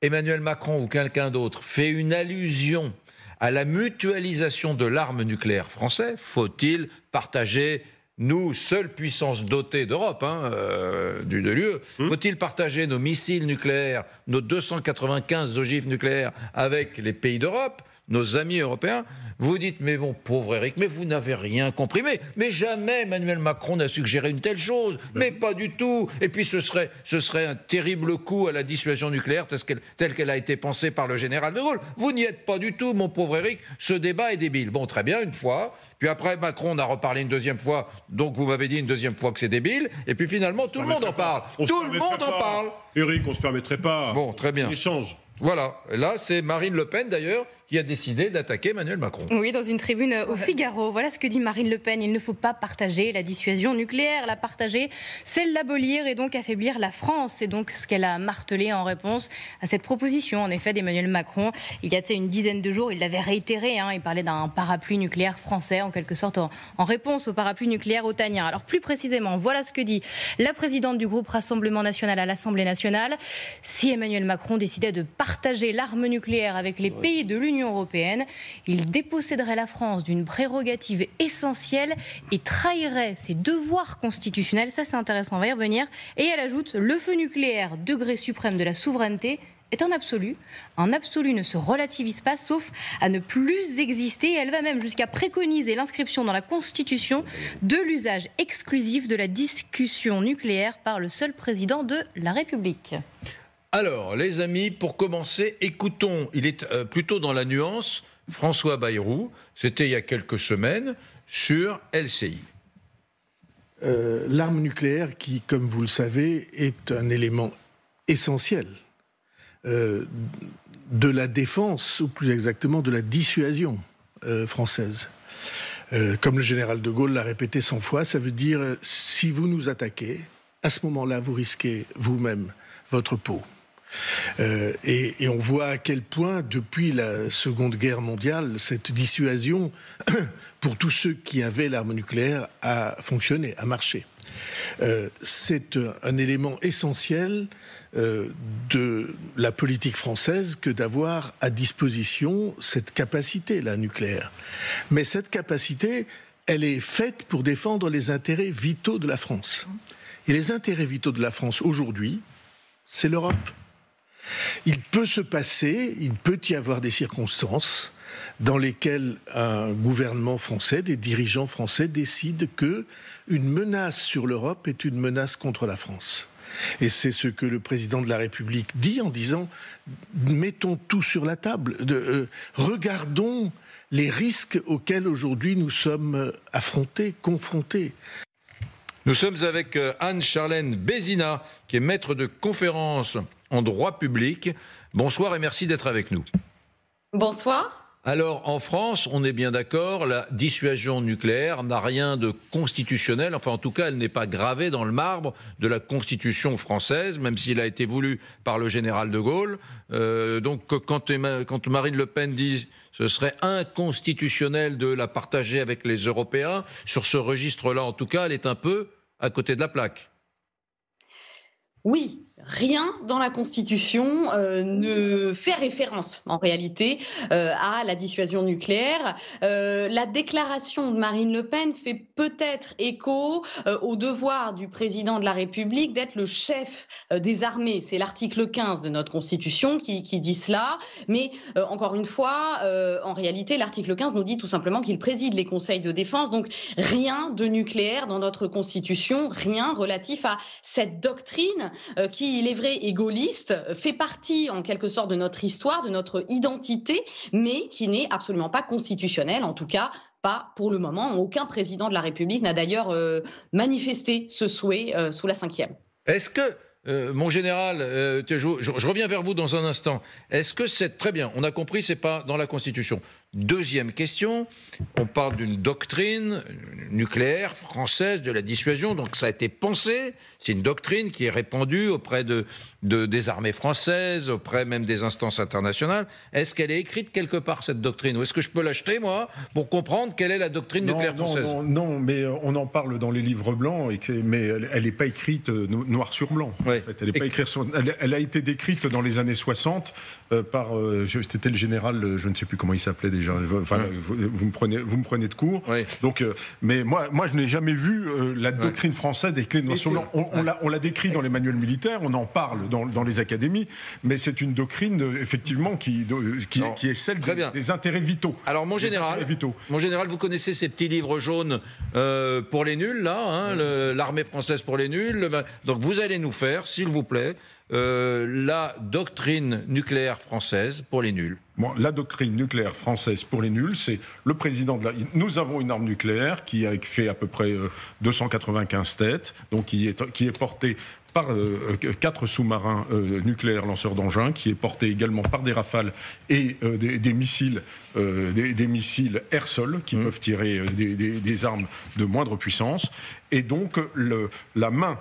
Emmanuel Macron ou quelqu'un d'autre fait une allusion à la mutualisation de l'arme nucléaire française, faut-il partager, nous, seule puissance dotée d'Europe, de l'UE, faut-il partager nos missiles nucléaires, nos 295 ogives nucléaires avec les pays d'Europe, nos amis européens? Vous dites, mais bon, pauvre Éric, mais vous n'avez rien compris. Mais jamais Emmanuel Macron n'a suggéré une telle chose. Mais pas du tout. Et puis ce serait un terrible coup à la dissuasion nucléaire telle qu'elle a été pensée par le général de Gaulle. Vous n'y êtes pas du tout, mon pauvre Éric. Ce débat est débile. Bon, très bien, une fois. Puis après, Macron en a reparlé une deuxième fois. Donc vous m'avez dit une deuxième fois que c'est débile. Et puis finalement, tout le monde en parle. Tout le monde en parle. Éric, on ne se permettrait pas. Bon, très bien. L'échange. Voilà. Et là, c'est Marine Le Pen, d'ailleurs, qui a décidé d'attaquer Emmanuel Macron. Oui, dans une tribune au Figaro. Voilà ce que dit Marine Le Pen. Il ne faut pas partager la dissuasion nucléaire. La partager, c'est l'abolir et donc affaiblir la France. C'est donc ce qu'elle a martelé en réponse à cette proposition, en effet, d'Emmanuel Macron. Il y a une dizaine de jours, il l'avait réitéré. Il parlait d'un parapluie nucléaire français, en quelque sorte, en réponse au parapluie nucléaire otanien. Alors, plus précisément, voilà ce que dit la présidente du groupe Rassemblement National à l'Assemblée nationale. Si Emmanuel Macron décidait de partager l'arme nucléaire avec les pays de l'Union européenne, il déposséderait la France d'une prérogative essentielle et trahirait ses devoirs constitutionnels. Ça, c'est intéressant, on va y revenir. Et elle ajoute, le feu nucléaire, degré suprême de la souveraineté, est un absolu. Un absolu ne se relativise pas, sauf à ne plus exister. Elle va même jusqu'à préconiser l'inscription dans la Constitution de l'usage exclusif de la discussion nucléaire par le seul président de la République. Alors, les amis, pour commencer, écoutons, il est plutôt dans la nuance, François Bayrou, c'était il y a quelques semaines, sur LCI. L'arme nucléaire qui, comme vous le savez, est un élément essentiel de la défense, ou plus exactement de la dissuasion française. Comme le général de Gaulle l'a répété 100 fois, ça veut dire si vous nous attaquez, à ce moment-là, vous risquez vous-même votre peau. Et on voit à quel point, depuis la Seconde Guerre mondiale, cette dissuasion, pour tous ceux qui avaient l'arme nucléaire, a fonctionné, a marché. C'est un élément essentiel de la politique française que d'avoir à disposition cette capacité-là nucléaire. Mais cette capacité, elle est faite pour défendre les intérêts vitaux de la France. Et les intérêts vitaux de la France aujourd'hui, c'est l'Europe. Il peut se passer, il peut y avoir des circonstances dans lesquelles un gouvernement français, des dirigeants français décident que une menace sur l'Europe est une menace contre la France. Et c'est ce que le président de la République dit en disant « mettons tout sur la table, regardons les risques auxquels aujourd'hui nous sommes affrontés, confrontés ». Nous sommes avec Anne-Charlène Bézina, qui est maître de conférences en droit public. Bonsoir et merci d'être avec nous. Bonsoir. Alors, en France, on est bien d'accord, la dissuasion nucléaire n'a rien de constitutionnel. Enfin, en tout cas, elle n'est pas gravée dans le marbre de la Constitution française, même s'il a été voulu par le général de Gaulle. Donc, quand Marine Le Pen dit ce serait inconstitutionnel de la partager avec les Européens, sur ce registre-là, en tout cas, elle est un peu à côté de la plaque. Oui. Rien dans la Constitution ne fait référence, en réalité, à la dissuasion nucléaire. La déclaration de Marine Le Pen fait peut-être écho au devoir du président de la République d'être le chef des armées. C'est l'article 15 de notre Constitution qui dit cela. Mais encore une fois, en réalité, l'article 15 nous dit tout simplement qu'il préside les conseils de défense. Donc rien de nucléaire dans notre Constitution, rien relatif à cette doctrine qui, il est vrai, est gaulliste, fait partie en quelque sorte de notre histoire, de notre identité, mais qui n'est absolument pas constitutionnelle, en tout cas pas pour le moment. Aucun président de la République n'a d'ailleurs manifesté ce souhait sous la Ve. Est-ce que, mon général, je reviens vers vous dans un instant, est-ce que c'est très bien, on a compris, c'est pas dans la Constitution. Deuxième question, on parle d'une doctrine nucléaire française de la dissuasion, donc ça a été pensé, c'est une doctrine qui est répandue auprès des armées françaises, auprès même des instances internationales. Est-ce qu'elle est écrite quelque part, cette doctrine, ou est-ce que je peux l'acheter, moi, pour comprendre quelle est la doctrine nucléaire française? Non, mais on en parle dans les livres blancs, mais elle n'est pas écrite noir sur blanc. Ouais. En fait. Elle a été décrite dans les années 60 par, c'était le général, je ne sais plus comment il s'appelait déjà, enfin, vous me prenez de court. Oui. Donc, mais moi je n'ai jamais vu la doctrine française des clés noir sur blanc. On l'a décrit dans les manuels militaires, on en parle dans les académies, mais c'est une doctrine effectivement qui est celle des intérêts vitaux. Alors mon général, vous connaissez ces petits livres jaunes pour les nuls, là, hein, l'armée française pour les nuls. Donc vous allez nous faire, s'il vous plaît, la doctrine nucléaire française pour les nuls. Bon, la doctrine nucléaire française pour les nuls, c'est le président de la... Nous avons une arme nucléaire qui fait à peu près 295 têtes, donc qui est portée par 4 sous-marins nucléaires lanceurs d'engins, qui est porté également par des Rafales et des missiles air-sol qui peuvent tirer des armes de moindre puissance. Et donc la main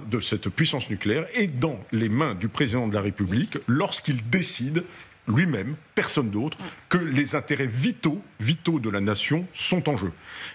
de cette puissance nucléaire est dans les mains du président de la République lorsqu'il décide lui-même, personne d'autre, que les intérêts vitaux de la nation sont en jeu.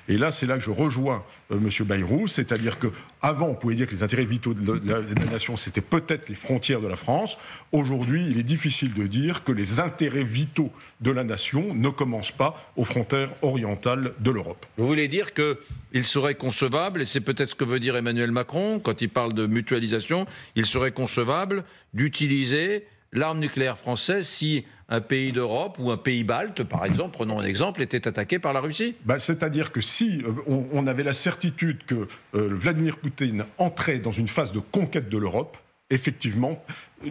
Et là, c'est là que je rejoins M. Bayrou, c'est-à-dire qu'avant, on pouvait dire que les intérêts vitaux de la nation, c'était peut-être les frontières de la France. Aujourd'hui, il est difficile de dire que les intérêts vitaux de la nation ne commencent pas aux frontières orientales de l'Europe. Vous voulez dire qu'il serait concevable, et c'est peut-être ce que veut dire Emmanuel Macron, quand il parle de mutualisation, il serait concevable d'utiliser l'arme nucléaire française si un pays d'Europe ou un pays balte, par exemple, prenons un exemple, était attaqué par la Russie? C'est-à-dire que si on avait la certitude que Vladimir Poutine entrait dans une phase de conquête de l'Europe, effectivement,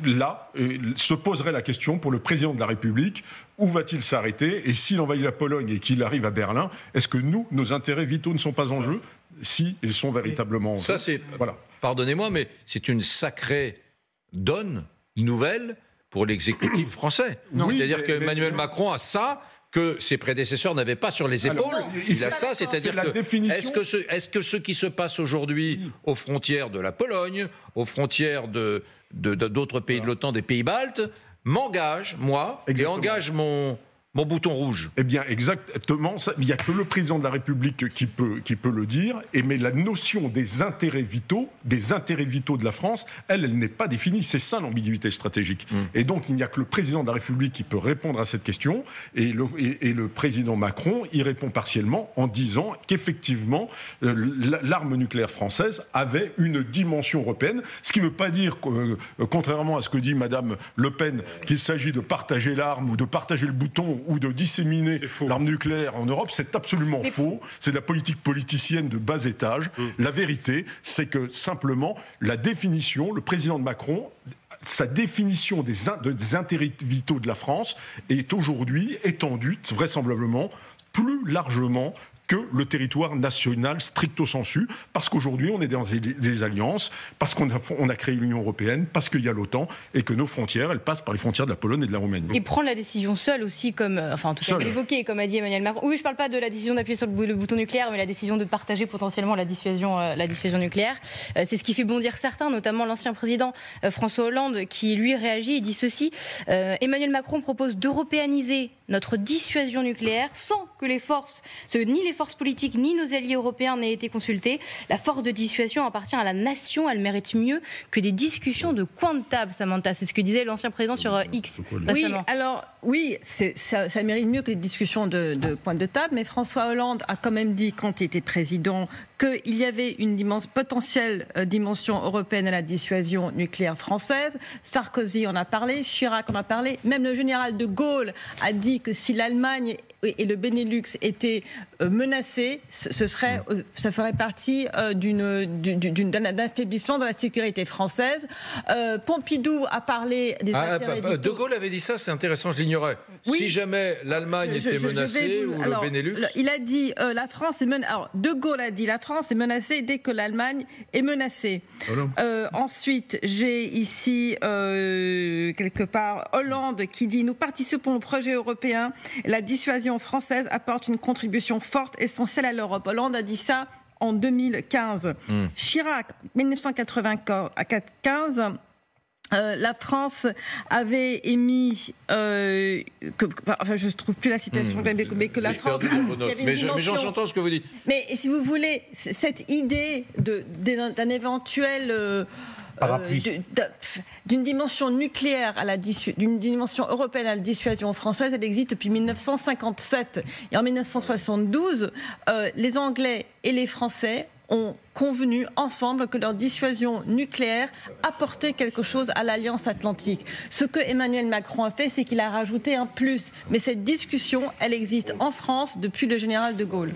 là, se poserait la question pour le président de la République, où va-t-il s'arrêter? Et s'il envahit la Pologne et qu'il arrive à Berlin, est-ce que nos intérêts vitaux ne sont pas en jeu? Si ils sont véritablement en jeu. Ça, c'est... Voilà. Pardonnez-moi, mais c'est une sacrée donne nouvelle pour l'exécutif français. C'est-à-dire qu'Emmanuel Macron a ça que ses prédécesseurs n'avaient pas sur les épaules. Il a ça, c'est-à-dire que est-ce que ce qui se passe aujourd'hui aux frontières de la Pologne, aux frontières d'autres pays de l'OTAN, des pays baltes, m'engage, moi, et engage mon bouton rouge? Eh bien, exactement. Il n'y a que le président de la République qui peut le dire. Mais la notion des intérêts vitaux de la France, elle n'est pas définie. C'est ça l'ambiguïté stratégique. Et donc, il n'y a que le président de la République qui peut répondre à cette question. Et le président Macron y répond partiellement en disant qu'effectivement, l'arme nucléaire française avait une dimension européenne. Ce qui ne veut pas dire, contrairement à ce que dit Madame Le Pen, qu'il s'agit de partager l'arme ou de partager le bouton ou de disséminer l'arme nucléaire en Europe, c'est absolument faux. C'est de la politique politicienne de bas étage. La vérité, c'est que simplement, la définition, le président de Macron, sa définition des intérêts vitaux de la France est aujourd'hui étendue, vraisemblablement, plus largement que le territoire national stricto sensu, parce qu'aujourd'hui on est dans des alliances, parce qu'on a créé l'Union européenne, parce qu'il y a l'OTAN, et que nos frontières, elles passent par les frontières de la Pologne et de la Roumanie. Et prendre la décision seule aussi, en tout cas évoqué, comme a dit Emmanuel Macron. Oui, je ne parle pas de la décision d'appuyer sur le bouton nucléaire, mais la décision de partager potentiellement la dissuasion nucléaire. C'est ce qui fait bondir certains, notamment l'ancien président François Hollande, qui lui réagit et dit ceci. Emmanuel Macron propose d'européaniser notre dissuasion nucléaire sans que ni les forces politiques ni nos alliés européens n'aient été consultés. La force de dissuasion appartient à la nation, elle mérite mieux que des discussions de coin de table, Samantha. C'est ce que disait l'ancien président sur X récemment. Oui, ça mérite mieux que des discussions de coin de table, mais François Hollande a quand même dit, quand il était président, qu'il y avait une potentielle dimension européenne à la dissuasion nucléaire française. Sarkozy en a parlé, Chirac en a parlé, même le général de Gaulle a dit que si l'Allemagne et le Benelux étaient menacés, ça ferait partie d'un affaiblissement de la sécurité française. Pompidou a parlé des intérêts vitaux. De Gaulle avait dit ça, c'est intéressant, je l'ignorais. Oui. Si jamais l'Allemagne était menacée ou le Benelux... Il a dit la France est menacée. Alors, De Gaulle a dit la France est menacée dès que l'Allemagne est menacée. Ensuite, j'ai ici quelque part Hollande qui dit nous participons au projet européen 1961, la dissuasion française apporte une contribution forte, essentielle à l'Europe. Hollande a dit ça en 2015. Chirac, 1995, la France avait émis, je ne trouve plus la citation, mais que la France mais j'entends ce que vous dites. Mais si vous voulez, cette idée d'un éventuel... d'une dimension nucléaire d'une dimension européenne à la dissuasion française, elle existe depuis 1957. Et en 1972, les Anglais et les Français ont convenu ensemble que leur dissuasion nucléaire apportait quelque chose à l'Alliance Atlantique. Ce que Emmanuel Macron a fait, c'est qu'il a rajouté un plus. Mais cette discussion, elle existe en France depuis le général de Gaulle.